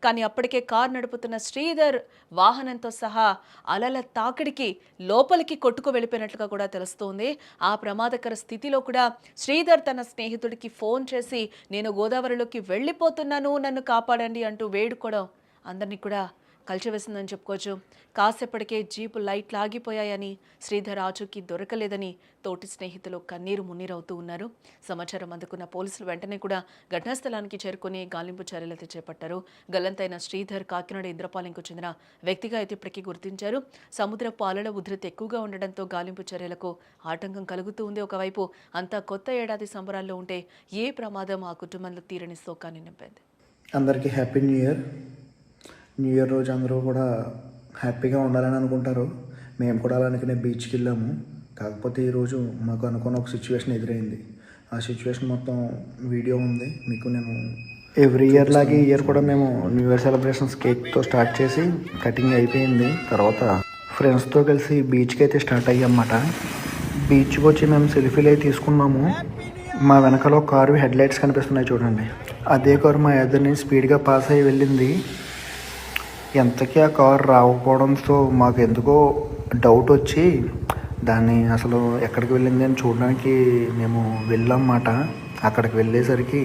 కానీ అప్పటికే కారు నడుపుతున్న శ్రీధర్ వాహనంతో సహా అలల తాకిడికి లోపలికి కొట్టుకు వెళ్ళిపోయినట్లుగా కూడా తెలుస్తోంది. ఆ ప్రమాదకర స్థితిలో కూడా శ్రీధర్ తన స్నేహితుడికి ఫోన్ చేసి నేను గోదావరిలోకి వెళ్ళిపోతున్నాను, నన్ను కాపాడండి అంటూ వేడుకోవడం అందరినీ కూడా కలిచివేసిందని చెప్పుకోవచ్చు. కాసేపటికే జీపు లైట్లు ఆగిపోయాయని, శ్రీధర్ ఆచూకీ దొరకలేదని తోటి స్నేహితులు కన్నీరు మున్నీరవుతూ ఉన్నారు. సమాచారం అందుకున్న పోలీసులు వెంటనే కూడా ఘటనా స్థలానికి చేరుకుని గాలింపు చర్యలైతే చేపట్టారు. గల్లంతైన శ్రీధర్ కాకినాడ ఇంద్రపాలెంకు చెందిన వ్యక్తిగా అయితే ఇప్పటికీ గుర్తించారు. సముద్రపు అలల ఉధృతి ఎక్కువగా ఉండడంతో గాలింపు చర్యలకు ఆటంకం కలుగుతూ ఉంది. ఒకవైపు అంతా కొత్త ఏడాది సంబరాల్లో ఉంటే ఏ ప్రమాదం ఆ కుటుంబంలో తీరని శోకాన్ని నింపింది. అందరికీ happy new year. New year రోజు అందరూ కూడా హ్యాపీగా ఉండాలని అనుకుంటారు. మేము కూడా అలానే బీచ్కి వెళ్ళాము. కాకపోతే ఈరోజు మాకు అనుకున్న ఒక సిచ్యువేషన్ ఎదురైంది. ఆ సిచ్యువేషన్ మొత్తం వీడియో ఉంది, మీకు నేను ఎవ్రీ ఇయర్ లాగే ఈ ఇయర్ కూడా మేము న్యూ ఇయర్ సెలబ్రేషన్స్ కేక్తో స్టార్ట్ చేసి కటింగ్ అయిపోయింది. తర్వాత ఫ్రెండ్స్తో కలిసి బీచ్కి అయితే స్టార్ట్ అయ్యామన్నమాట. బీచ్కి వచ్చి మేము సెల్ఫీలు అయితే తీసుకున్నాము. మా వెనకాల ఒక కారు హెడ్ లైట్స్ కనిపిస్తున్నాయి చూడండి. అదే కారు మా ఎదురుని స్పీడ్గా పాస్ అయ్యి వెళ్ళింది. ఎంతకీ ఆ కారు రాకపోవడంతో మాకు ఎందుకో డౌట్ వచ్చి దాన్ని అసలు ఎక్కడికి వెళ్ళింది అని చూడడానికి మేము వెళ్ళామన్నమాట. అక్కడికి వెళ్ళేసరికి